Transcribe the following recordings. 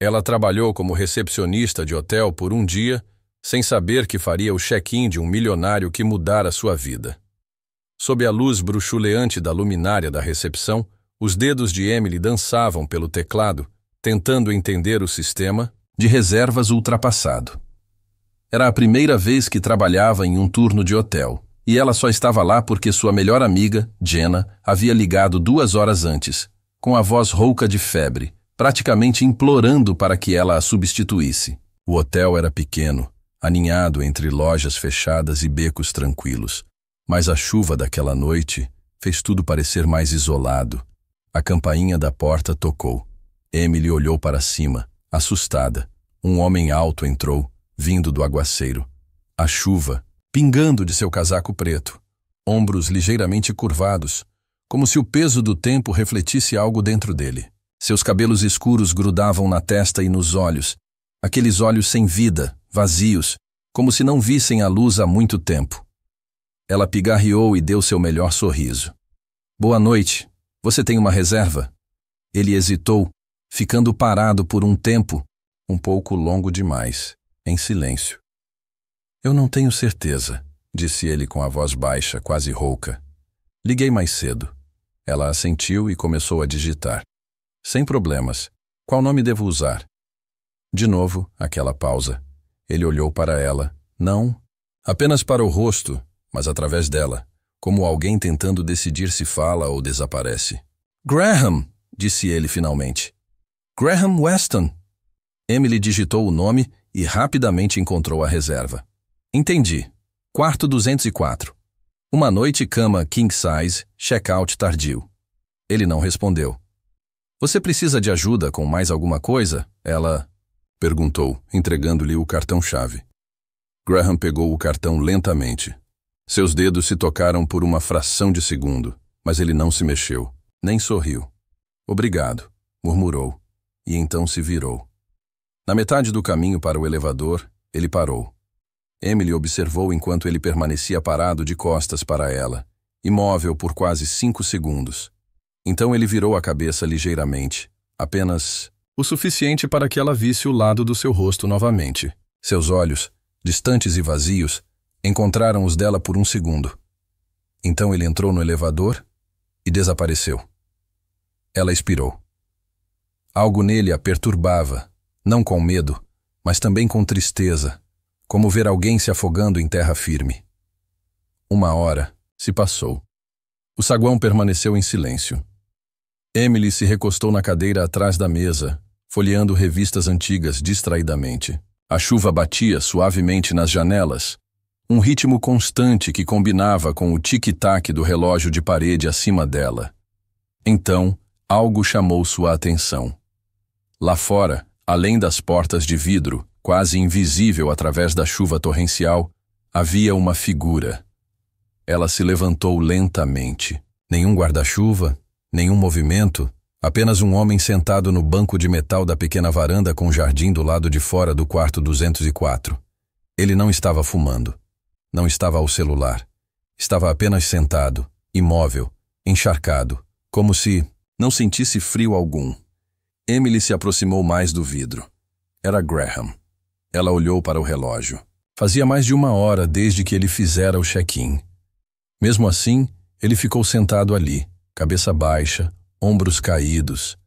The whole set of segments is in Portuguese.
Ela trabalhou como recepcionista de hotel por um dia, sem saber que faria o check-in de um milionário que mudara sua vida. Sob a luz bruxuleante da luminária da recepção, os dedos de Emily dançavam pelo teclado, tentando entender o sistema de reservas ultrapassado. Era a primeira vez que trabalhava em um turno de hotel, e ela só estava lá porque sua melhor amiga, Jenna, havia ligado 2 horas antes, com a voz rouca de febre, praticamente implorando para que ela a substituísse. O hotel era pequeno, aninhado entre lojas fechadas e becos tranquilos, mas a chuva daquela noite fez tudo parecer mais isolado. A campainha da porta tocou. Emily olhou para cima, assustada. Um homem alto entrou, vindo do aguaceiro. A chuva, pingando de seu casaco preto, ombros ligeiramente curvados, como se o peso do tempo refletisse algo dentro dele. Seus cabelos escuros grudavam na testa e nos olhos, aqueles olhos sem vida, vazios, como se não vissem a luz há muito tempo. Ela pigarreou e deu seu melhor sorriso. Boa noite. Você tem uma reserva? Ele hesitou, ficando parado por um tempo, um pouco longo demais, em silêncio. Eu não tenho certeza, disse ele com a voz baixa, quase rouca. Liguei mais cedo. Ela assentiu e começou a digitar. Sem problemas. Qual nome devo usar? De novo, aquela pausa. Ele olhou para ela. Não, apenas para o rosto, mas através dela, como alguém tentando decidir se fala ou desaparece. Graham, disse ele finalmente. Graham Weston. Emily digitou o nome e rapidamente encontrou a reserva. Entendi. Quarto 204. Uma noite cama king size, check-out tardio. Ele não respondeu. Você precisa de ajuda com mais alguma coisa? Ela perguntou, entregando-lhe o cartão-chave. Graham pegou o cartão lentamente. Seus dedos se tocaram por uma fração de segundo, mas ele não se mexeu, nem sorriu. Obrigado, murmurou, e então se virou. Na metade do caminho para o elevador, ele parou. Emily observou enquanto ele permanecia parado de costas para ela, imóvel por quase 5 segundos. Então ele virou a cabeça ligeiramente, apenas o suficiente para que ela visse o lado do seu rosto novamente. Seus olhos, distantes e vazios, encontraram os dela por um segundo. Então ele entrou no elevador e desapareceu. Ela expirou. Algo nele a perturbava, não com medo, mas também com tristeza, como ver alguém se afogando em terra firme. 1 hora se passou. O saguão permaneceu em silêncio. Emily se recostou na cadeira atrás da mesa, folheando revistas antigas distraidamente. A chuva batia suavemente nas janelas, um ritmo constante que combinava com o tic-tac do relógio de parede acima dela. Então, algo chamou sua atenção. Lá fora, além das portas de vidro, quase invisível através da chuva torrencial, havia uma figura. Ela se levantou lentamente. Nenhum guarda-chuva, nenhum movimento, apenas um homem sentado no banco de metal da pequena varanda com o jardim do lado de fora do quarto 204. Ele não estava fumando. Não estava ao celular. Estava apenas sentado, imóvel, encharcado, como se não sentisse frio algum. Emily se aproximou mais do vidro. Era Graham. Ela olhou para o relógio. Fazia mais de 1 hora desde que ele fizera o check-in. Mesmo assim, ele ficou sentado ali, cabeça baixa, ombros caídos.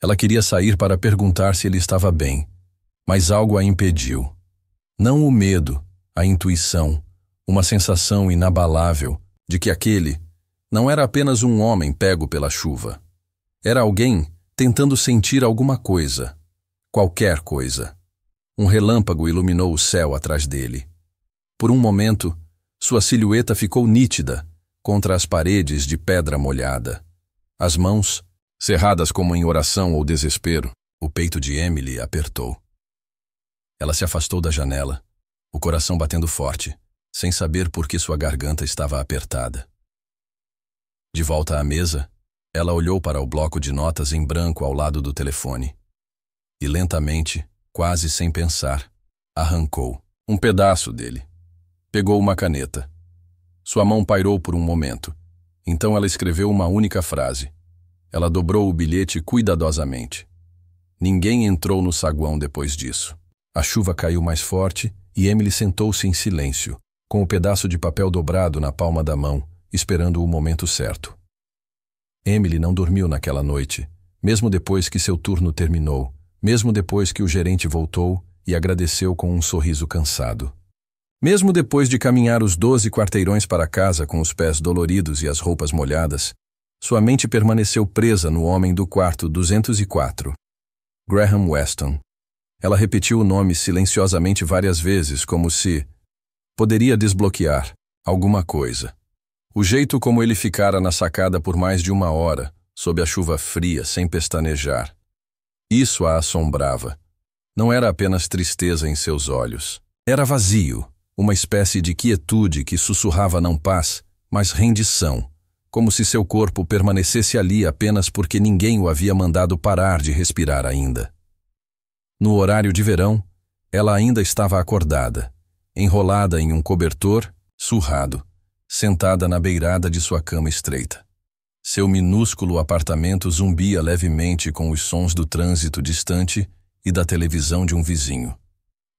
Ela queria sair para perguntar se ele estava bem, mas algo a impediu. Não o medo, a intuição, uma sensação inabalável de que aquele não era apenas um homem pego pela chuva. Era alguém tentando sentir alguma coisa, qualquer coisa. Um relâmpago iluminou o céu atrás dele. Por um momento, sua silhueta ficou nítida contra as paredes de pedra molhada. As mãos, cerradas como em oração ou desespero, o peito de Emily apertou. Ela se afastou da janela, o coração batendo forte, sem saber por que sua garganta estava apertada. De volta à mesa, ela olhou para o bloco de notas em branco ao lado do telefone. E lentamente, quase sem pensar, arrancou um pedaço dele. Pegou uma caneta. Sua mão pairou por um momento. Então ela escreveu uma única frase. Ela dobrou o bilhete cuidadosamente. Ninguém entrou no saguão depois disso. A chuva caiu mais forte e Emily sentou-se em silêncio, com o pedaço de papel dobrado na palma da mão, esperando o momento certo. Emily não dormiu naquela noite, mesmo depois que seu turno terminou, mesmo depois que o gerente voltou e agradeceu com um sorriso cansado. Mesmo depois de caminhar os 12 quarteirões para casa com os pés doloridos e as roupas molhadas, sua mente permaneceu presa no homem do quarto 204. Graham Weston. Ela repetiu o nome silenciosamente várias vezes, como se poderia desbloquear alguma coisa. O jeito como ele ficara na sacada por mais de 1 hora, sob a chuva fria, sem pestanejar. Isso a assombrava. Não era apenas tristeza em seus olhos. Era vazio, uma espécie de quietude que sussurrava não paz, mas rendição, como se seu corpo permanecesse ali apenas porque ninguém o havia mandado parar de respirar ainda. No horário de verão, ela ainda estava acordada, enrolada em um cobertor, surrado, sentada na beirada de sua cama estreita. Seu minúsculo apartamento zumbia levemente com os sons do trânsito distante e da televisão de um vizinho.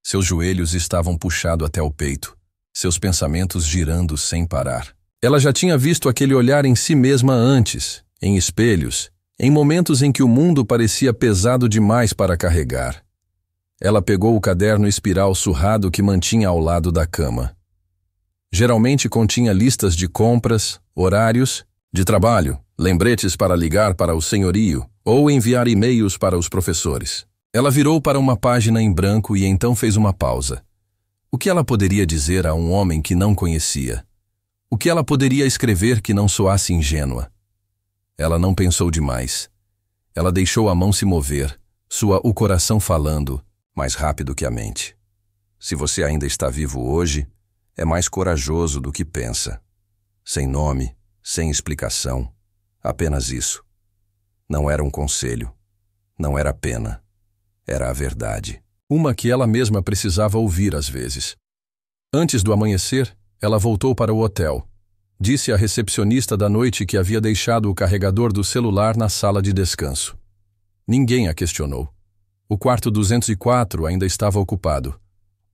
Seus joelhos estavam puxados até o peito, seus pensamentos girando sem parar. Ela já tinha visto aquele olhar em si mesma antes, em espelhos, em momentos em que o mundo parecia pesado demais para carregar. Ela pegou o caderno espiral surrado que mantinha ao lado da cama. Geralmente continha listas de compras, horários, de trabalho, lembretes para ligar para o senhorio ou enviar e-mails para os professores. Ela virou para uma página em branco e então fez uma pausa. O que ela poderia dizer a um homem que não conhecia? O que ela poderia escrever que não soasse ingênua? Ela não pensou demais. Ela deixou a mão se mover, o coração falando, mais rápido que a mente. Se você ainda está vivo hoje, é mais corajoso do que pensa. Sem nome, sem explicação, apenas isso. Não era um conselho, não era pena, era a verdade. Uma que ela mesma precisava ouvir às vezes. Antes do amanhecer, ela voltou para o hotel. Disse à recepcionista da noite que havia deixado o carregador do celular na sala de descanso. Ninguém a questionou. O quarto 204 ainda estava ocupado.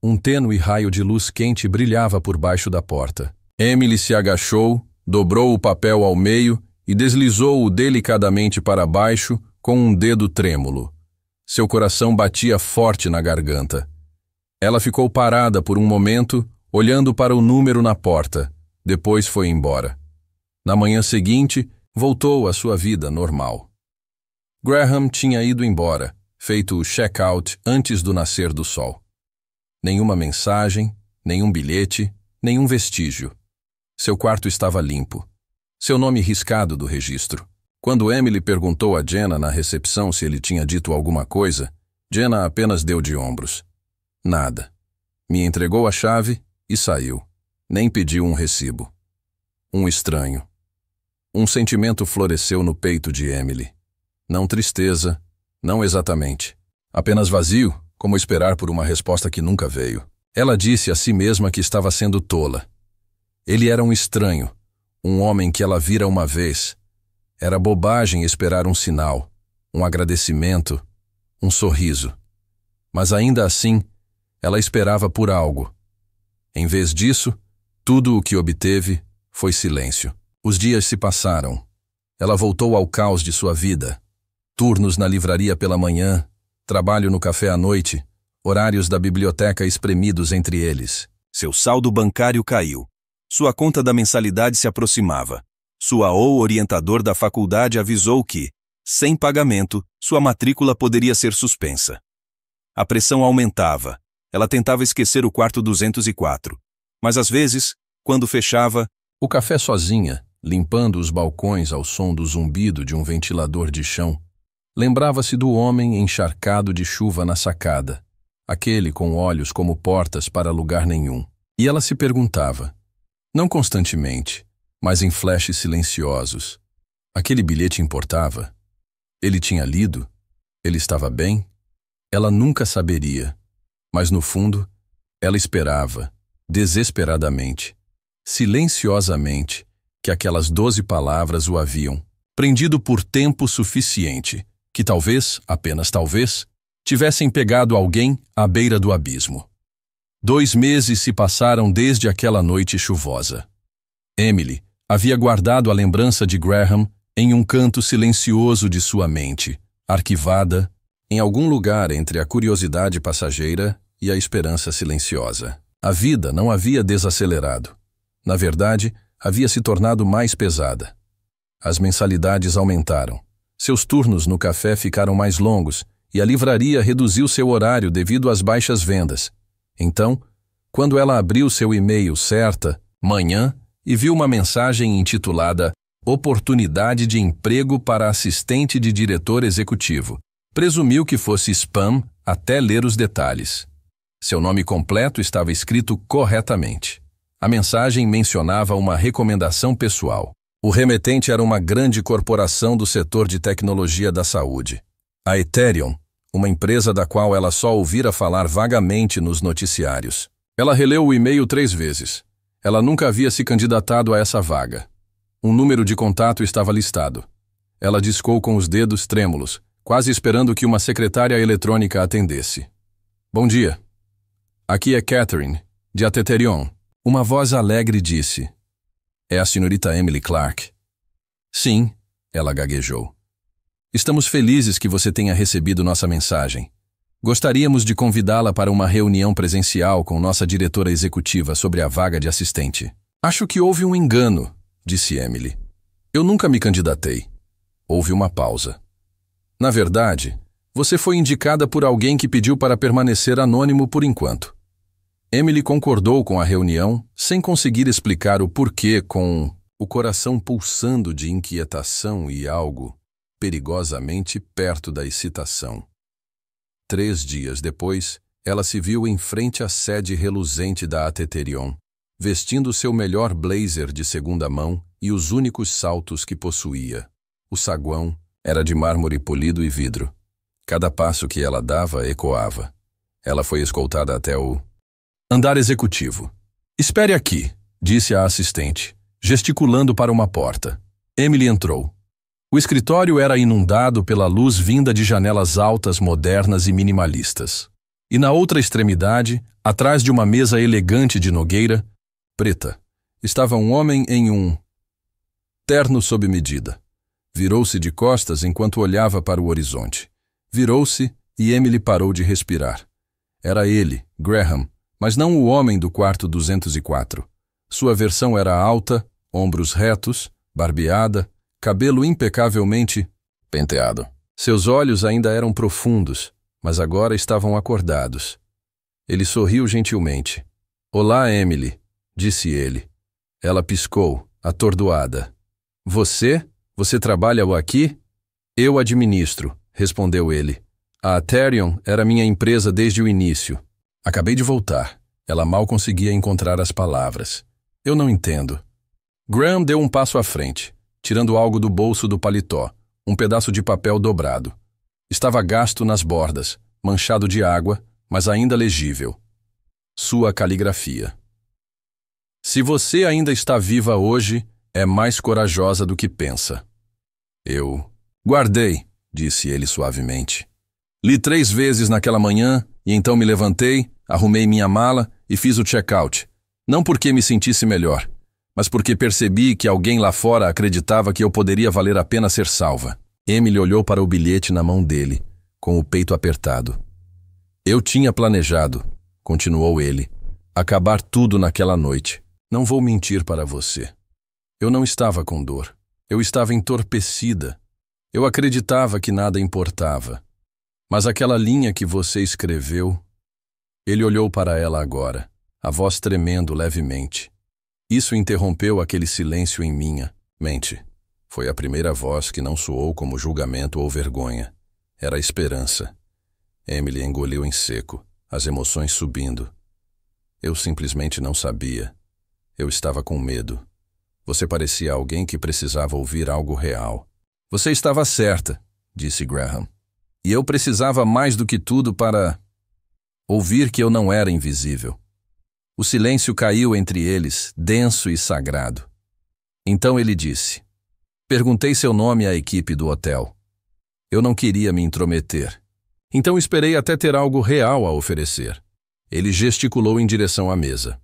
Um tênue raio de luz quente brilhava por baixo da porta. Emily se agachou, dobrou o papel ao meio e deslizou-o delicadamente para baixo com um dedo trêmulo. Seu coração batia forte na garganta. Ela ficou parada por um momento, olhando para o número na porta. Depois foi embora. Na manhã seguinte, voltou à sua vida normal. Graham tinha ido embora, feito o check-out antes do nascer do sol. Nenhuma mensagem, nenhum bilhete, nenhum vestígio. Seu quarto estava limpo. Seu nome riscado do registro. Quando Emily perguntou a Jenna na recepção se ele tinha dito alguma coisa, Jenna apenas deu de ombros. Nada. Me entregou a chave e saiu. Nem pediu um recibo. Um estranho. Um sentimento floresceu no peito de Emily. Não tristeza, não exatamente. Apenas vazio, como esperar por uma resposta que nunca veio. Ela disse a si mesma que estava sendo tola. Ele era um estranho, um homem que ela vira uma vez. Era bobagem esperar um sinal, um agradecimento, um sorriso. Mas ainda assim, ela esperava por algo. Em vez disso, tudo o que obteve foi silêncio. Os dias se passaram. Ela voltou ao caos de sua vida. Turnos na livraria pela manhã, trabalho no café à noite, horários da biblioteca espremidos entre eles. Seu saldo bancário caiu. Sua conta da mensalidade se aproximava. Sua orientador da faculdade avisou que, sem pagamento, sua matrícula poderia ser suspensa. A pressão aumentava. Ela tentava esquecer o quarto 204. Mas às vezes, quando fechava, o café sozinha, limpando os balcões ao som do zumbido de um ventilador de chão, lembrava-se do homem encharcado de chuva na sacada, aquele com olhos como portas para lugar nenhum. E ela se perguntava, não constantemente, mas em flashes silenciosos, aquele bilhete importava? Ele tinha lido? Ele estava bem? Ela nunca saberia, mas no fundo, ela esperava, desesperadamente, silenciosamente, que aquelas 12 palavras o haviam prendido por tempo suficiente, que talvez, apenas talvez, tivessem pegado alguém à beira do abismo. 2 meses se passaram desde aquela noite chuvosa. Emily havia guardado a lembrança de Graham em um canto silencioso de sua mente, arquivada em algum lugar entre a curiosidade passageira e a esperança silenciosa. A vida não havia desacelerado. Na verdade, havia se tornado mais pesada. As mensalidades aumentaram. Seus turnos no café ficaram mais longos e a livraria reduziu seu horário devido às baixas vendas. Então, quando ela abriu seu e-mail certa manhã e viu uma mensagem intitulada Oportunidade de emprego para assistente de diretor executivo, presumiu que fosse spam até ler os detalhes. Seu nome completo estava escrito corretamente. A mensagem mencionava uma recomendação pessoal. O remetente era uma grande corporação do setor de tecnologia da saúde. A Ethereum, uma empresa da qual ela só ouvira falar vagamente nos noticiários. Ela releu o e-mail 3 vezes. Ela nunca havia se candidatado a essa vaga. Um número de contato estava listado. Ela discou com os dedos trêmulos, quase esperando que uma secretária eletrônica atendesse. Bom dia. Aqui é Catherine, de Ateterion. Uma voz alegre disse. É a senhorita Emily Clark. Sim, ela gaguejou. Estamos felizes que você tenha recebido nossa mensagem. Gostaríamos de convidá-la para uma reunião presencial com nossa diretora executiva sobre a vaga de assistente. Acho que houve um engano, disse Emily. Eu nunca me candidatei. Houve uma pausa. Na verdade, você foi indicada por alguém que pediu para permanecer anônimo por enquanto. Emily concordou com a reunião, sem conseguir explicar o porquê, com o coração pulsando de inquietação e algo perigosamente perto da excitação. 3 dias depois, ela se viu em frente à sede reluzente da Ateterion, vestindo seu melhor blazer de segunda mão e os únicos saltos que possuía. O saguão era de mármore polido e vidro. Cada passo que ela dava ecoava. Ela foi escoltada até o andar executivo. Espere aqui, disse a assistente, gesticulando para uma porta. Emily entrou. O escritório era inundado pela luz vinda de janelas altas, modernas e minimalistas. E na outra extremidade, atrás de uma mesa elegante de nogueira, preta, estava um homem em um terno sob medida. Virou-se de costas enquanto olhava para o horizonte. Virou-se e Emily parou de respirar. Era ele, Graham, mas não o homem do quarto 204. Sua versão era alta, ombros retos, barbeada, cabelo impecavelmente penteado. Seus olhos ainda eram profundos, mas agora estavam acordados. Ele sorriu gentilmente. Olá, Emily, disse ele. Ela piscou, atordoada. Você trabalha aqui? Eu administro, respondeu ele. A Aterion era minha empresa desde o início. Acabei de voltar. Ela mal conseguia encontrar as palavras. Eu não entendo. Graham deu um passo à frente, tirando algo do bolso do paletó, um pedaço de papel dobrado. Estava gasto nas bordas, manchado de água, mas ainda legível. Sua caligrafia. Se você ainda está viva hoje, é mais corajosa do que pensa. Eu guardei, disse ele suavemente. Li 3 vezes naquela manhã e então me levantei, arrumei minha mala e fiz o check-out. Não porque me sentisse melhor, mas porque percebi que alguém lá fora acreditava que eu poderia valer a pena ser salva. Emily olhou para o bilhete na mão dele, com o peito apertado. Eu tinha planejado, continuou ele, acabar tudo naquela noite. Não vou mentir para você. Eu não estava com dor. Eu estava entorpecida. Eu acreditava que nada importava. Mas aquela linha que você escreveu... Ele olhou para ela agora, a voz tremendo levemente. Isso interrompeu aquele silêncio em minha mente. Foi a primeira voz que não soou como julgamento ou vergonha. Era a esperança. Emily engoliu em seco, as emoções subindo. Eu simplesmente não sabia. Eu estava com medo. Você parecia alguém que precisava ouvir algo real. Você estava certa, disse Graham. E eu precisava mais do que tudo para ouvir que eu não era invisível. O silêncio caiu entre eles, denso e sagrado. Então ele disse: perguntei seu nome à equipe do hotel. Eu não queria me intrometer. Então esperei até ter algo real a oferecer. Ele gesticulou em direção à mesa.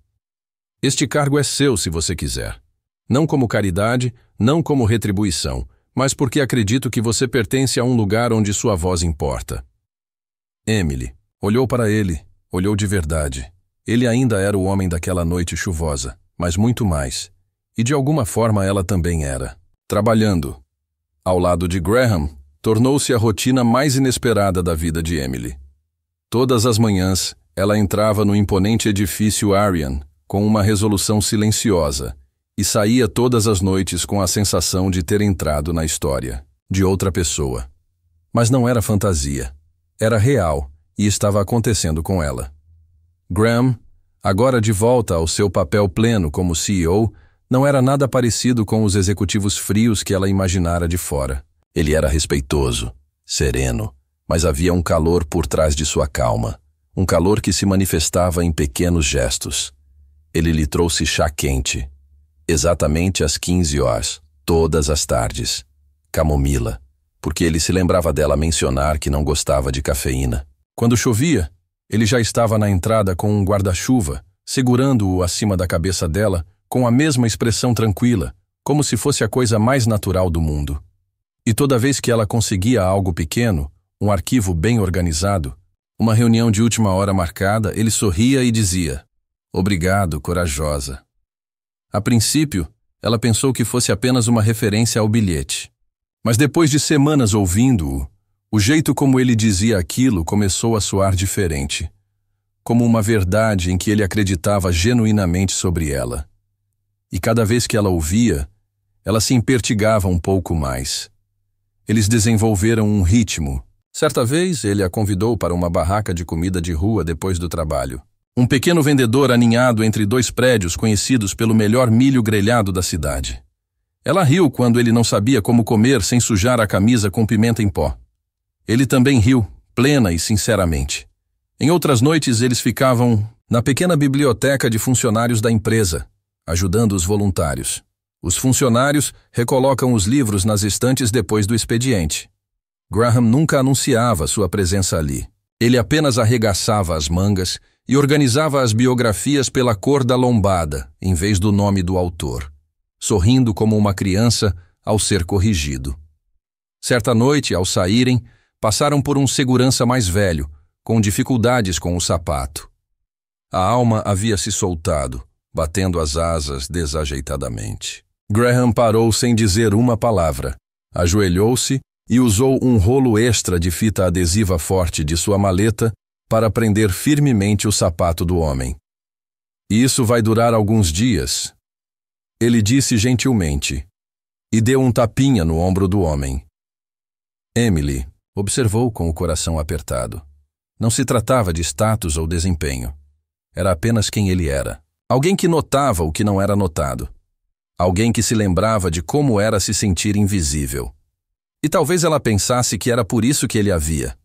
Este cargo é seu se você quiser. Não como caridade, não como retribuição, mas porque acredito que você pertence a um lugar onde sua voz importa. Emily olhou para ele, olhou de verdade. Ele ainda era o homem daquela noite chuvosa, mas muito mais. E de alguma forma ela também era. Trabalhando ao lado de Graham, tornou-se a rotina mais inesperada da vida de Emily. Todas as manhãs, ela entrava no imponente edifício Arian com uma resolução silenciosa e saía todas as noites com a sensação de ter entrado na história de outra pessoa. Mas não era fantasia. Era real e estava acontecendo com ela. Graham, agora de volta ao seu papel pleno como CEO, não era nada parecido com os executivos frios que ela imaginara de fora. Ele era respeitoso, sereno, mas havia um calor por trás de sua calma, um calor que se manifestava em pequenos gestos. Ele lhe trouxe chá quente, exatamente às 15 horas, todas as tardes. Camomila, porque ele se lembrava dela mencionar que não gostava de cafeína. Quando chovia, ele já estava na entrada com um guarda-chuva, segurando-o acima da cabeça dela, com a mesma expressão tranquila, como se fosse a coisa mais natural do mundo. E toda vez que ela conseguia algo pequeno, um arquivo bem organizado, uma reunião de última hora marcada, ele sorria e dizia: "Obrigado, corajosa." A princípio, ela pensou que fosse apenas uma referência ao bilhete. Mas depois de semanas ouvindo-o, o jeito como ele dizia aquilo começou a soar diferente, como uma verdade em que ele acreditava genuinamente sobre ela. E cada vez que ela ouvia, ela se impertigava um pouco mais. Eles desenvolveram um ritmo. Certa vez, ele a convidou para uma barraca de comida de rua depois do trabalho. Um pequeno vendedor aninhado entre dois prédios conhecidos pelo melhor milho grelhado da cidade. Ela riu quando ele não sabia como comer sem sujar a camisa com pimenta em pó. Ele também riu, plena e sinceramente. Em outras noites, eles ficavam na pequena biblioteca de funcionários da empresa, ajudando os voluntários. Os funcionários recolocam os livros nas estantes depois do expediente. Graham nunca anunciava sua presença ali. Ele apenas arregaçava as mangas e organizava as biografias pela cor da lombada, em vez do nome do autor, sorrindo como uma criança ao ser corrigido. Certa noite, ao saírem, passaram por um segurança mais velho, com dificuldades com o sapato. A alma havia se soltado, batendo as asas desajeitadamente. Graham parou sem dizer uma palavra, ajoelhou-se e usou um rolo extra de fita adesiva forte de sua maleta para prender firmemente o sapato do homem. "Isso vai durar alguns dias", ele disse gentilmente, e deu um tapinha no ombro do homem. Emily observou com o coração apertado. Não se tratava de status ou desempenho. Era apenas quem ele era. Alguém que notava o que não era notado. Alguém que se lembrava de como era se sentir invisível. E talvez ela pensasse que era por isso que ele a via.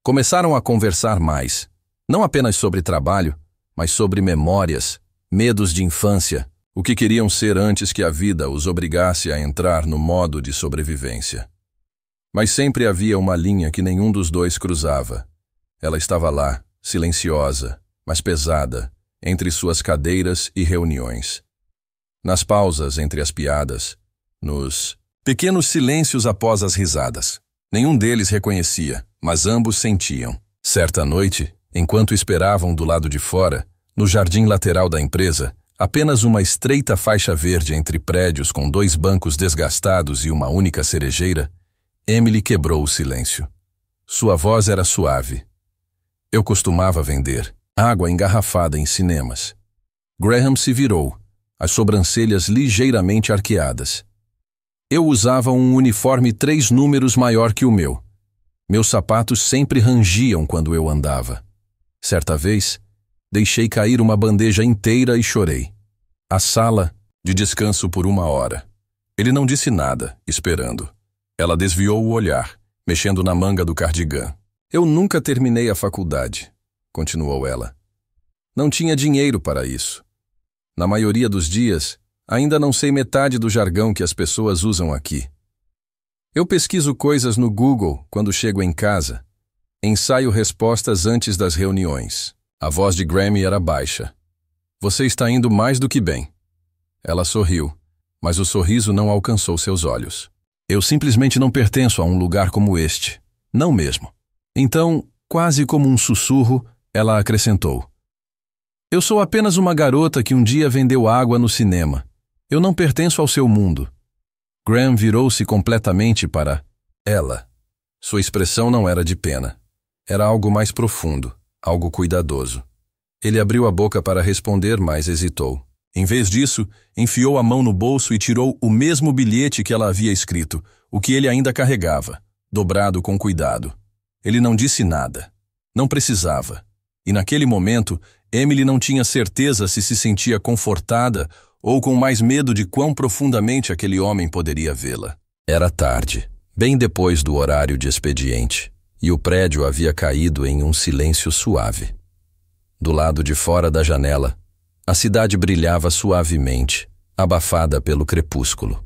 Começaram a conversar mais, não apenas sobre trabalho, mas sobre memórias, medos de infância, o que queriam ser antes que a vida os obrigasse a entrar no modo de sobrevivência. Mas sempre havia uma linha que nenhum dos dois cruzava. Ela estava lá, silenciosa, mas pesada, entre suas cadeiras e reuniões. Nas pausas entre as piadas, nos pequenos silêncios após as risadas. Nenhum deles reconhecia, mas ambos sentiam. Certa noite, enquanto esperavam do lado de fora, no jardim lateral da empresa, apenas uma estreita faixa verde entre prédios com 2 bancos desgastados e uma única cerejeira, Emily quebrou o silêncio. Sua voz era suave. "Eu costumava vender água engarrafada em cinemas." Graham se virou, as sobrancelhas ligeiramente arqueadas. "Eu usava um uniforme 3 números maior que o meu. Meus sapatos sempre rangiam quando eu andava. Certa vez, deixei cair uma bandeja inteira e chorei. A sala de descanso por 1 hora. Ele não disse nada, esperando. Ela desviou o olhar, mexendo na manga do cardigã. "Eu nunca terminei a faculdade", continuou ela. "Não tinha dinheiro para isso. Na maioria dos dias, ainda não sei metade do jargão que as pessoas usam aqui. Eu pesquiso coisas no Google quando chego em casa, Ensaio respostas antes das reuniões. A voz de Grammy era baixa. Você está indo mais do que bem. Ela sorriu, mas o sorriso não alcançou seus olhos. Eu simplesmente não pertenço a um lugar como este. Não mesmo. Então, quase como um sussurro, ela acrescentou. Eu sou apenas uma garota que um dia vendeu água no cinema. Eu não pertenço ao seu mundo. Graham virou-se completamente para ela. Sua expressão não era de pena. Era algo mais profundo, algo cuidadoso. Ele abriu a boca para responder, mas hesitou. Em vez disso, enfiou a mão no bolso e tirou o mesmo bilhete que ela havia escrito, o que ele ainda carregava, dobrado com cuidado. Ele não disse nada. Não precisava. E naquele momento, Emily não tinha certeza se sentia confortada ou com mais medo de quão profundamente aquele homem poderia vê-la. Era tarde, bem depois do horário de expediente, e o prédio havia caído em um silêncio suave. Do lado de fora da janela, a cidade brilhava suavemente, abafada pelo crepúsculo.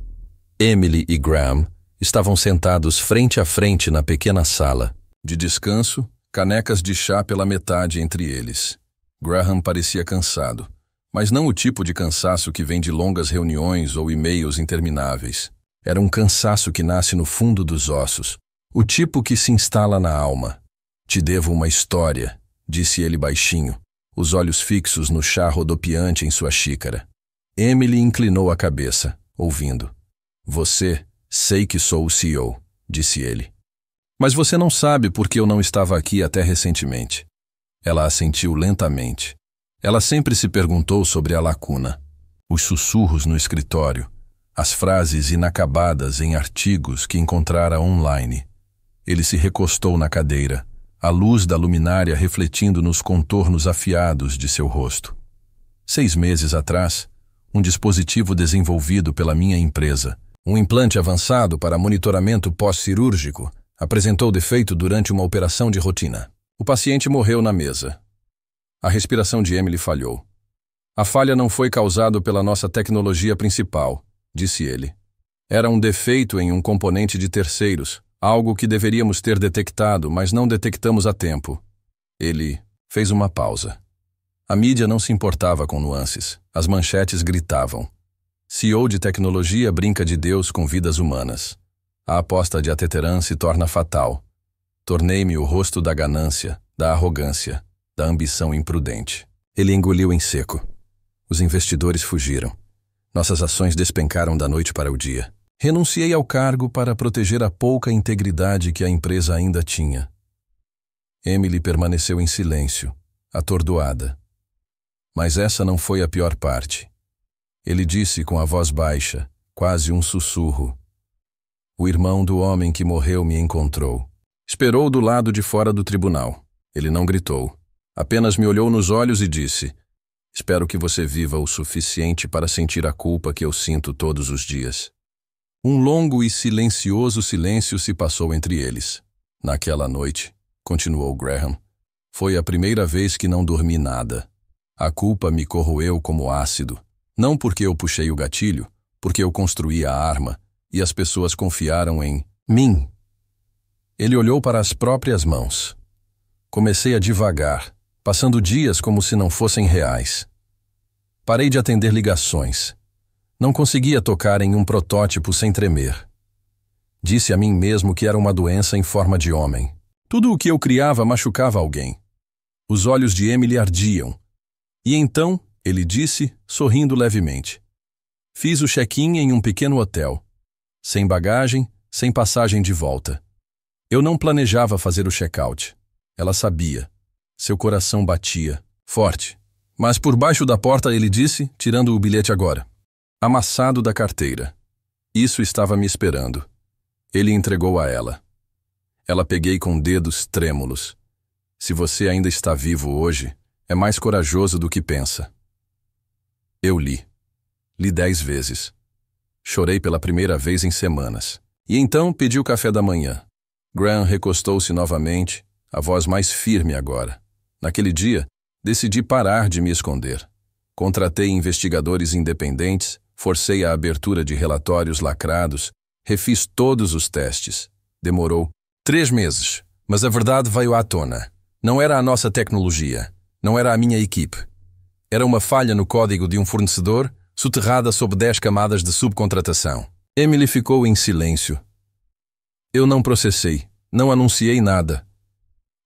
Emily e Graham estavam sentados frente a frente na pequena sala. De descanso, canecas de chá pela metade entre eles. Graham parecia cansado, mas não o tipo de cansaço que vem de longas reuniões ou e-mails intermináveis. Era um cansaço que nasce no fundo dos ossos, o tipo que se instala na alma. Te devo uma história, disse ele baixinho, os olhos fixos no chá rodopiante em sua xícara. Emily inclinou a cabeça, ouvindo. Você, sei que sou o CEO, disse ele. Mas você não sabe porque eu não estava aqui até recentemente. Ela assentiu lentamente. Ela sempre se perguntou sobre a lacuna. Os sussurros no escritório, as frases inacabadas em artigos que encontrara online. Ele se recostou na cadeira, a luz da luminária refletindo nos contornos afiados de seu rosto. 6 meses atrás, um dispositivo desenvolvido pela minha empresa, um implante avançado para monitoramento pós-cirúrgico, apresentou defeito durante uma operação de rotina. O paciente morreu na mesa. A respiração de Emily falhou. A falha não foi causada pela nossa tecnologia principal, disse ele. Era um defeito em um componente de terceiros, algo que deveríamos ter detectado, mas não detectamos a tempo. Ele fez uma pausa. A mídia não se importava com nuances. As manchetes gritavam. CEO de tecnologia brinca de Deus com vidas humanas. A aposta de Ateteran se torna fatal. Tornei-me o rosto da ganância, da arrogância, da ambição imprudente. Ele engoliu em seco. Os investidores fugiram. Nossas ações despencaram da noite para o dia. Renunciei ao cargo para proteger a pouca integridade que a empresa ainda tinha. Emily permaneceu em silêncio, atordoada. Mas essa não foi a pior parte. Ele disse com a voz baixa, quase um sussurro. O irmão do homem que morreu me encontrou. Esperou do lado de fora do tribunal. Ele não gritou. Apenas me olhou nos olhos e disse, espero que você viva o suficiente para sentir a culpa que eu sinto todos os dias. Um longo e silencioso silêncio se passou entre eles. Naquela noite, continuou Graham, foi a primeira vez que não dormi nada. A culpa me corroeu como ácido. Não porque eu puxei o gatilho, porque eu construí a arma, e as pessoas confiaram em mim. Ele olhou para as próprias mãos. Comecei a divagar, passando dias como se não fossem reais. Parei de atender ligações. Não conseguia tocar em um protótipo sem tremer. Disse a mim mesmo que era uma doença em forma de homem. Tudo o que eu criava machucava alguém. Os olhos de Emily ardiam. E então, ele disse, sorrindo levemente. Fiz o check-in em um pequeno hotel. Sem bagagem, sem passagem de volta. Eu não planejava fazer o check-out. Ela sabia. Seu coração batia, forte. Mas por baixo da porta ele disse, tirando o bilhete agora. Amassado da carteira. Isso estava me esperando. Ele entregou a ela. Ela peguei com dedos trêmulos. Se você ainda está vivo hoje, é mais corajoso do que pensa. Eu li. Li 10 vezes. Chorei pela primeira vez em semanas. E então pedi o café da manhã. Graham recostou-se novamente, a voz mais firme agora. Naquele dia, decidi parar de me esconder. Contratei investigadores independentes, forcei a abertura de relatórios lacrados, refiz todos os testes. Demorou 3 meses, Mas a verdade veio à tona. Não era a nossa tecnologia. Não era a minha equipe. Era uma falha no código de um fornecedor, soterrada sob 10 camadas de subcontratação. Emily ficou em silêncio. Eu não processei. Não anunciei nada.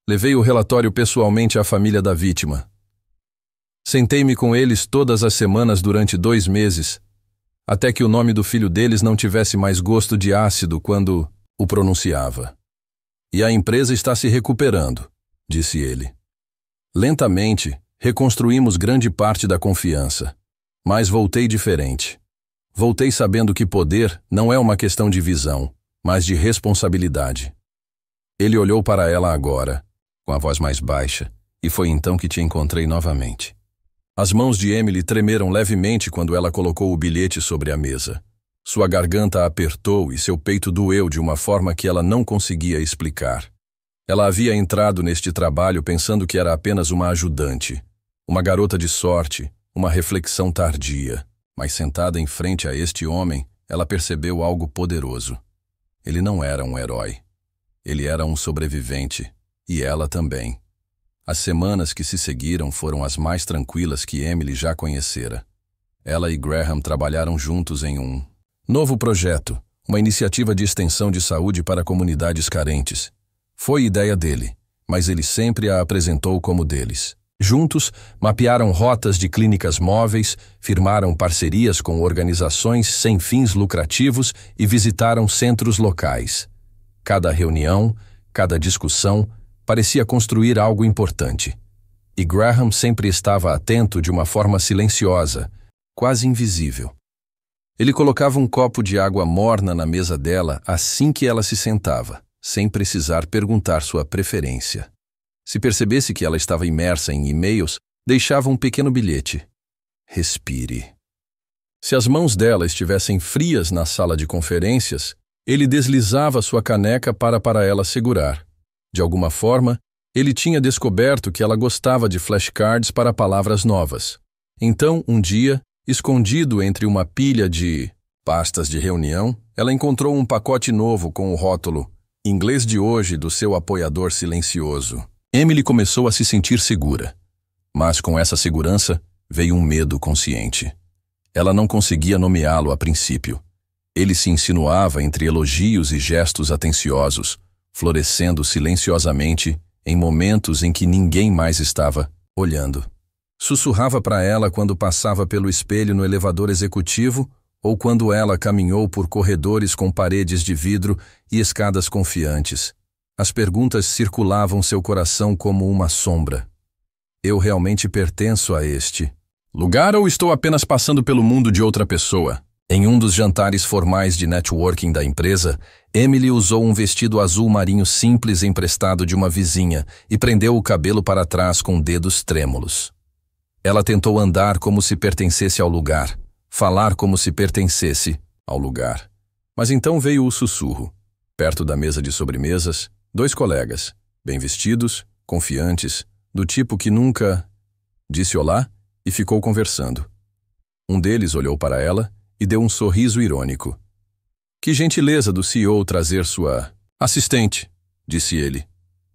Levei o relatório pessoalmente à família da vítima. Sentei-me com eles todas as semanas durante 2 meses, até que o nome do filho deles não tivesse mais gosto de ácido quando o pronunciava. E a empresa está se recuperando, disse ele. Lentamente, reconstruímos grande parte da confiança, mas voltei diferente. Voltei sabendo que poder não é uma questão de visão, mas de responsabilidade. Ele olhou para ela agora, com a voz mais baixa, e foi então que te encontrei novamente. As mãos de Emily tremeram levemente quando ela colocou o bilhete sobre a mesa. Sua garganta apertou e seu peito doeu de uma forma que ela não conseguia explicar. Ela havia entrado neste trabalho pensando que era apenas uma ajudante, uma garota de sorte, uma reflexão tardia. Mas sentada em frente a este homem, ela percebeu algo poderoso. Ele não era um herói. Ele era um sobrevivente, e ela também. As semanas que se seguiram foram as mais tranquilas que Emily já conhecera. Ela e Graham trabalharam juntos em um novo projeto, uma iniciativa de extensão de saúde para comunidades carentes. Foi ideia dele, mas ele sempre a apresentou como deles. Juntos, mapearam rotas de clínicas móveis, firmaram parcerias com organizações sem fins lucrativos e visitaram centros locais. Cada reunião, cada discussão, parecia construir algo importante. E Graham sempre estava atento de uma forma silenciosa, quase invisível. Ele colocava um copo de água morna na mesa dela assim que ela se sentava, sem precisar perguntar sua preferência. Se percebesse que ela estava imersa em e-mails, deixava um pequeno bilhete. Respire. Se as mãos dela estivessem frias na sala de conferências, ele deslizava sua caneca para ela segurar. De alguma forma, ele tinha descoberto que ela gostava de flashcards para palavras novas. Então, um dia, escondido entre uma pilha de pastas de reunião, ela encontrou um pacote novo com o rótulo "Inglês de hoje" do seu apoiador silencioso. Emily começou a se sentir segura, mas com essa segurança veio um medo consciente. Ela não conseguia nomeá-lo a princípio. Ele se insinuava entre elogios e gestos atenciosos, florescendo silenciosamente em momentos em que ninguém mais estava olhando. Sussurrava para ela quando passava pelo espelho no elevador executivo ou quando ela caminhou por corredores com paredes de vidro e escadas confiantes. As perguntas circulavam seu coração como uma sombra. Eu realmente pertenço a este lugar ou estou apenas passando pelo mundo de outra pessoa? Em um dos jantares formais de networking da empresa, Emily usou um vestido azul marinho simples emprestado de uma vizinha e prendeu o cabelo para trás com dedos trêmulos. Ela tentou andar como se pertencesse ao lugar, falar como se pertencesse ao lugar. Mas então veio o sussurro. Perto da mesa de sobremesas, 2 colegas, bem vestidos, confiantes, do tipo que nunca disse olá e ficou conversando. Um deles olhou para ela e deu um sorriso irônico. Que gentileza do CEO trazer sua assistente, disse ele.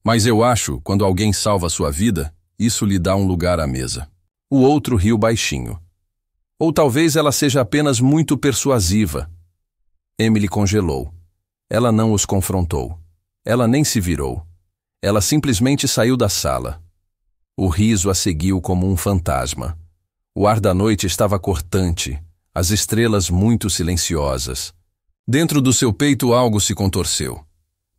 Mas eu acho, quando alguém salva sua vida, isso lhe dá um lugar à mesa. O outro riu baixinho. Ou talvez ela seja apenas muito persuasiva. Emily congelou. Ela não os confrontou. Ela nem se virou. Ela simplesmente saiu da sala. O riso a seguiu como um fantasma. O ar da noite estava cortante, as estrelas muito silenciosas. Dentro do seu peito algo se contorceu.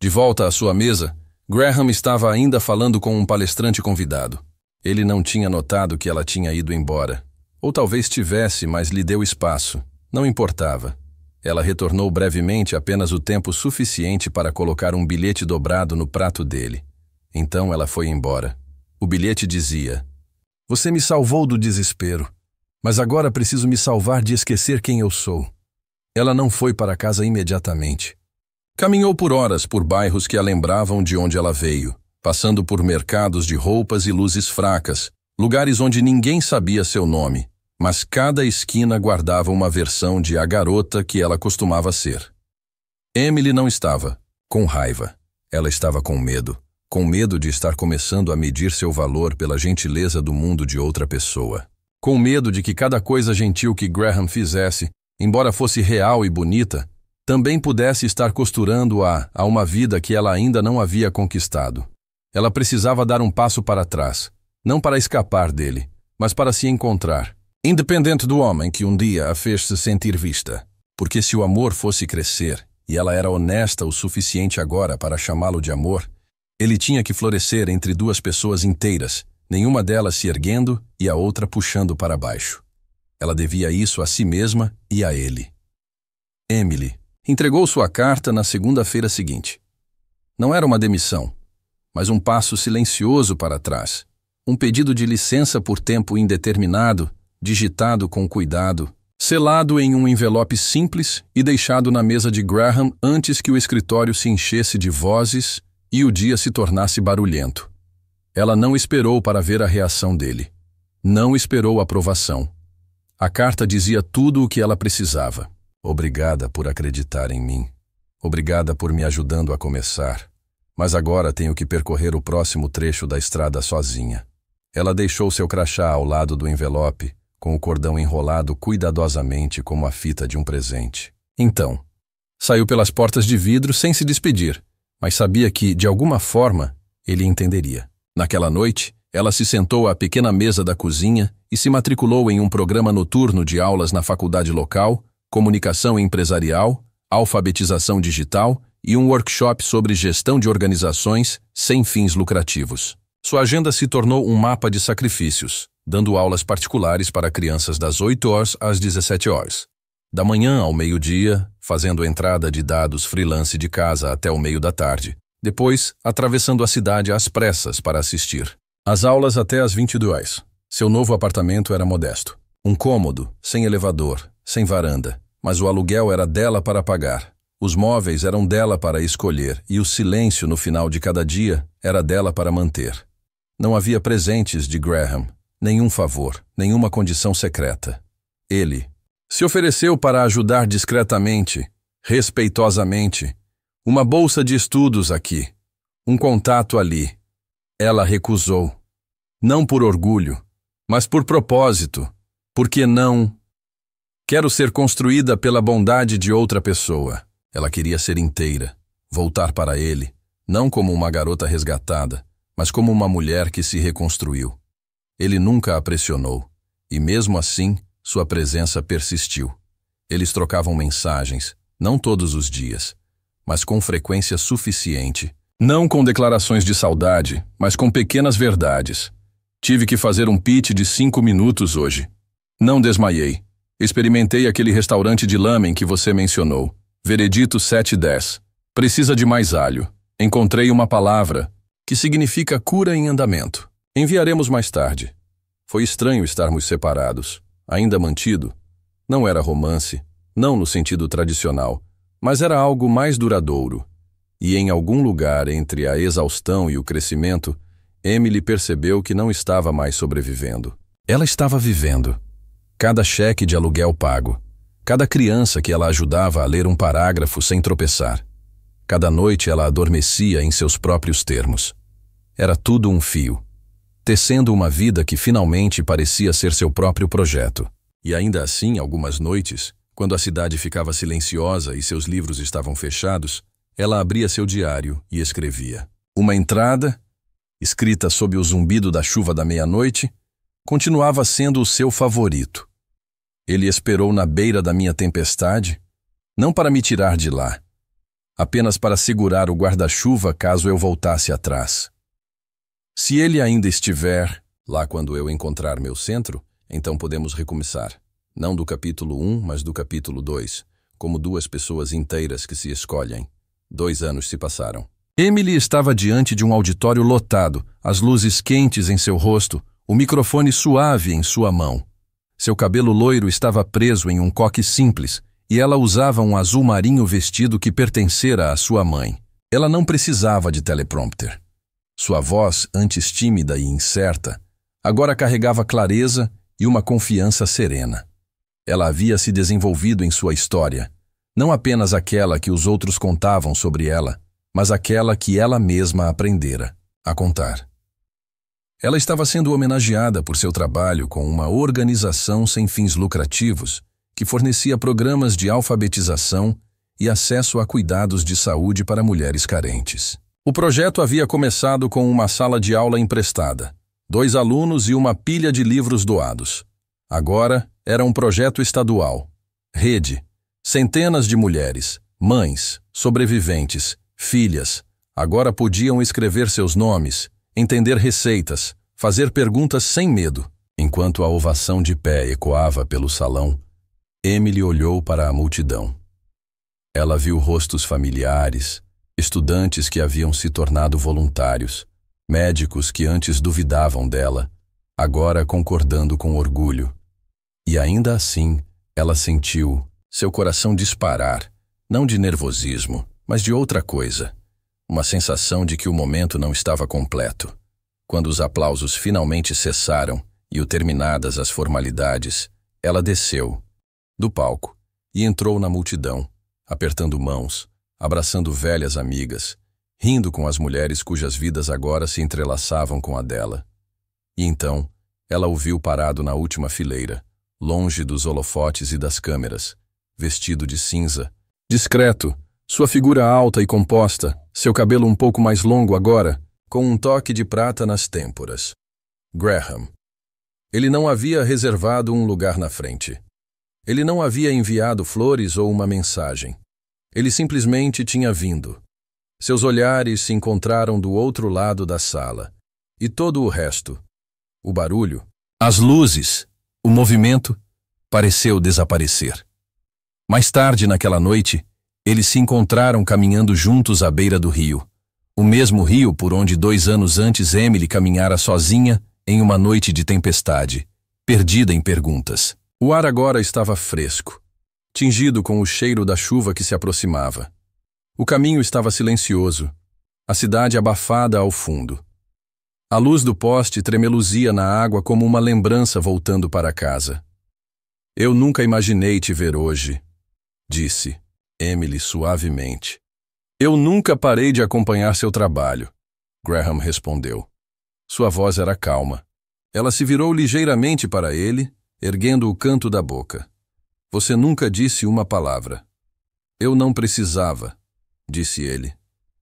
De volta à sua mesa, Graham estava ainda falando com um palestrante convidado. Ele não tinha notado que ela tinha ido embora. Ou talvez tivesse, mas lhe deu espaço. Não importava. Ela retornou brevemente apenas o tempo suficiente para colocar um bilhete dobrado no prato dele. Então ela foi embora. O bilhete dizia: "Você me salvou do desespero, mas agora preciso me salvar de esquecer quem eu sou." Ela não foi para casa imediatamente. Caminhou por horas por bairros que a lembravam de onde ela veio, passando por mercados de roupas e luzes fracas, lugares onde ninguém sabia seu nome, mas cada esquina guardava uma versão de a garota que ela costumava ser. Emily não estava com raiva. Ela estava com medo. com medo de estar começando a medir seu valor pela gentileza do mundo de outra pessoa. Com medo de que cada coisa gentil que Graham fizesse, embora fosse real e bonita, também pudesse estar costurando-a a uma vida que ela ainda não havia conquistado. Ela precisava dar um passo para trás, não para escapar dele, mas para se encontrar, independente do homem que um dia a fez se sentir vista. Porque se o amor fosse crescer, e ela era honesta o suficiente agora para chamá-lo de amor, ele tinha que florescer entre duas pessoas inteiras, nenhuma delas se erguendo e a outra puxando para baixo. Ela devia isso a si mesma e a ele. Emily entregou sua carta na segunda-feira seguinte. Não era uma demissão, mas um passo silencioso para trás. Um pedido de licença por tempo indeterminado, digitado com cuidado, selado em um envelope simples e deixado na mesa de Graham antes que o escritório se enchesse de vozes e o dia se tornasse barulhento. Ela não esperou para ver a reação dele. Não esperou aprovação. A carta dizia tudo o que ela precisava. Obrigada por acreditar em mim. Obrigada por me ajudando a começar. Mas agora tenho que percorrer o próximo trecho da estrada sozinha. Ela deixou seu crachá ao lado do envelope, com o cordão enrolado cuidadosamente como a fita de um presente. Então, saiu pelas portas de vidro sem se despedir, mas sabia que, de alguma forma, ele entenderia. Naquela noite, ela se sentou à pequena mesa da cozinha e se matriculou em um programa noturno de aulas na faculdade local, comunicação empresarial, alfabetização digital e um workshop sobre gestão de organizações sem fins lucrativos. Sua agenda se tornou um mapa de sacrifícios, dando aulas particulares para crianças das 8 horas às 17 horas. Da manhã ao meio-dia, fazendo entrada de dados freelance de casa até o meio da tarde. Depois, atravessando a cidade às pressas para assistir. As aulas até às 22. Seu novo apartamento era modesto. Um cômodo, sem elevador, sem varanda. Mas o aluguel era dela para pagar. Os móveis eram dela para escolher e o silêncio no final de cada dia era dela para manter. Não havia presentes de Graham, nenhum favor, nenhuma condição secreta. Ele se ofereceu para ajudar discretamente, respeitosamente. Uma bolsa de estudos aqui, um contato ali. Ela recusou. Não por orgulho, mas por propósito. Porque não... Quero ser construída pela bondade de outra pessoa. Ela queria ser inteira, voltar para ele, não como uma garota resgatada, mas como uma mulher que se reconstruiu. Ele nunca a pressionou, e mesmo assim, sua presença persistiu. Eles trocavam mensagens, não todos os dias, mas com frequência suficiente. Não com declarações de saudade, mas com pequenas verdades. Tive que fazer um pitch de 5 minutos hoje. Não desmaiei. Experimentei aquele restaurante de lamen que você mencionou. Veredito 710. Precisa de mais alho. Encontrei uma palavra que significa cura em andamento. Enviaremos mais tarde. Foi estranho estarmos separados. Ainda mantido. Não era romance, não no sentido tradicional, mas era algo mais duradouro. E em algum lugar entre a exaustão e o crescimento, Emily percebeu que não estava mais sobrevivendo. Ela estava vivendo. Cada cheque de aluguel pago. Cada criança que ela ajudava a ler um parágrafo sem tropeçar. Cada noite ela adormecia em seus próprios termos. Era tudo um fio. Tecendo uma vida que finalmente parecia ser seu próprio projeto. E ainda assim, algumas noites, quando a cidade ficava silenciosa e seus livros estavam fechados, ela abria seu diário e escrevia. Uma entrada, escrita sob o zumbido da chuva da meia-noite, continuava sendo o seu favorito. Ele esperou na beira da minha tempestade, não para me tirar de lá, apenas para segurar o guarda-chuva caso eu voltasse atrás. Se ele ainda estiver lá quando eu encontrar meu centro, então podemos recomeçar. Não do capítulo 1, mas do capítulo 2, como duas pessoas inteiras que se escolhem. 2 anos se passaram. Emily estava diante de um auditório lotado, as luzes quentes em seu rosto, o microfone suave em sua mão. Seu cabelo loiro estava preso em um coque simples, e ela usava um azul marinho vestido que pertencera à sua mãe. Ela não precisava de teleprompter. Sua voz, antes tímida e incerta, agora carregava clareza e uma confiança serena. Ela havia se desenvolvido em sua história, não apenas aquela que os outros contavam sobre ela, mas aquela que ela mesma aprendera. a contar. Ela estava sendo homenageada por seu trabalho com uma organização sem fins lucrativos que fornecia programas de alfabetização e acesso a cuidados de saúde para mulheres carentes. O projeto havia começado com uma sala de aula emprestada, 2 alunos e uma pilha de livros doados. Agora era um projeto estadual. Rede. Centenas de mulheres, mães, sobreviventes, filhas, agora podiam escrever seus nomes, entender receitas, fazer perguntas sem medo. Enquanto a ovação de pé ecoava pelo salão, Emily olhou para a multidão. Ela viu rostos familiares, estudantes que haviam se tornado voluntários, médicos que antes duvidavam dela, agora concordando com orgulho. E ainda assim, ela sentiu seu coração disparar, não de nervosismo, mas de outra coisa. Uma sensação de que o momento não estava completo. Quando os aplausos finalmente cessaram e terminadas as formalidades, ela desceu do palco e entrou na multidão, apertando mãos, abraçando velhas amigas, rindo com as mulheres cujas vidas agora se entrelaçavam com a dela. E então, ela o viu parado na última fileira, longe dos holofotes e das câmeras, vestido de cinza, discreto, sua figura alta e composta, seu cabelo um pouco mais longo agora, com um toque de prata nas têmporas. Graham. Ele não havia reservado um lugar na frente. Ele não havia enviado flores ou uma mensagem. Ele simplesmente tinha vindo. Seus olhares se encontraram do outro lado da sala. E todo o resto, o barulho, as luzes, o movimento, pareceu desaparecer. Mais tarde naquela noite, eles se encontraram caminhando juntos à beira do rio. O mesmo rio por onde 2 anos antes Emily caminhara sozinha em uma noite de tempestade, perdida em perguntas. O ar agora estava fresco, tingido com o cheiro da chuva que se aproximava. O caminho estava silencioso, a cidade abafada ao fundo. A luz do poste tremeluzia na água como uma lembrança voltando para casa. Eu nunca imaginei te ver hoje, disse Emily suavemente. Eu nunca parei de acompanhar seu trabalho, Graham respondeu. Sua voz era calma. Ela se virou ligeiramente para ele, erguendo o canto da boca. Você nunca disse uma palavra. Eu não precisava, disse ele.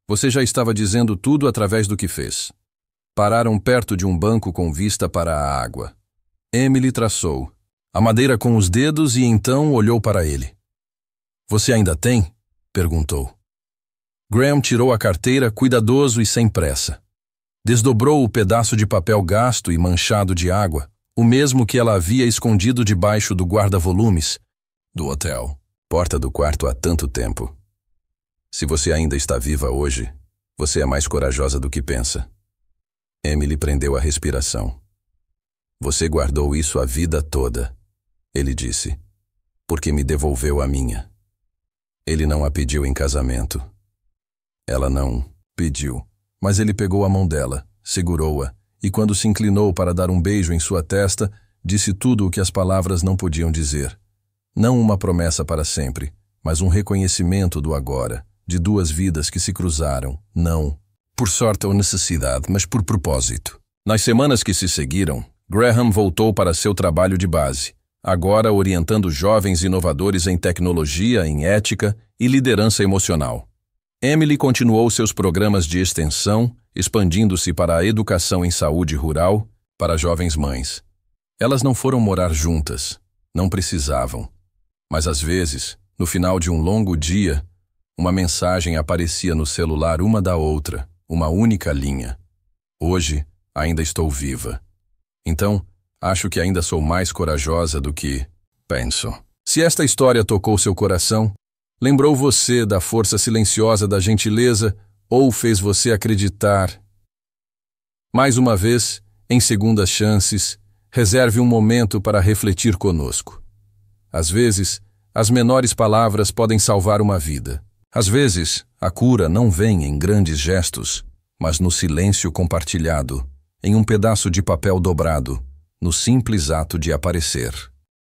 Você já estava dizendo tudo através do que fez. Pararam perto de um banco com vista para a água. Emily traçou a madeira com os dedos e então olhou para ele. Você ainda tem? Perguntou. Graham tirou a carteira cuidadoso e sem pressa. Desdobrou o pedaço de papel gasto e manchado de água, o mesmo que ela havia escondido debaixo do guarda-volumes do hotel, porta do quarto há tanto tempo. Se você ainda está viva hoje, você é mais corajosa do que pensa. Emily prendeu a respiração. Você guardou isso a vida toda, ele disse, porque me devolveu a minha. Ele não a pediu em casamento. Ela não pediu, mas ele pegou a mão dela, segurou-a, e quando se inclinou para dar um beijo em sua testa, disse tudo o que as palavras não podiam dizer. Não uma promessa para sempre, mas um reconhecimento do agora, de 2 vidas que se cruzaram, não por sorte ou necessidade, mas por propósito. Nas semanas que se seguiram, Graham voltou para seu trabalho de base, agora orientando jovens inovadores em tecnologia, em ética e liderança emocional. Emily continuou seus programas de extensão, expandindo-se para a educação em saúde rural, para jovens mães. Elas não foram morar juntas, não precisavam. Mas às vezes, no final de um longo dia, uma mensagem aparecia no celular uma da outra, uma única linha. Hoje, ainda estou viva. Então, acho que ainda sou mais corajosa do que penso. Se esta história tocou seu coração, lembrou você da força silenciosa da gentileza ou fez você acreditar? Mais uma vez, em segundas chances, reserve um momento para refletir conosco. Às vezes, as menores palavras podem salvar uma vida. Às vezes, a cura não vem em grandes gestos, mas no silêncio compartilhado, em um pedaço de papel dobrado, no simples ato de aparecer.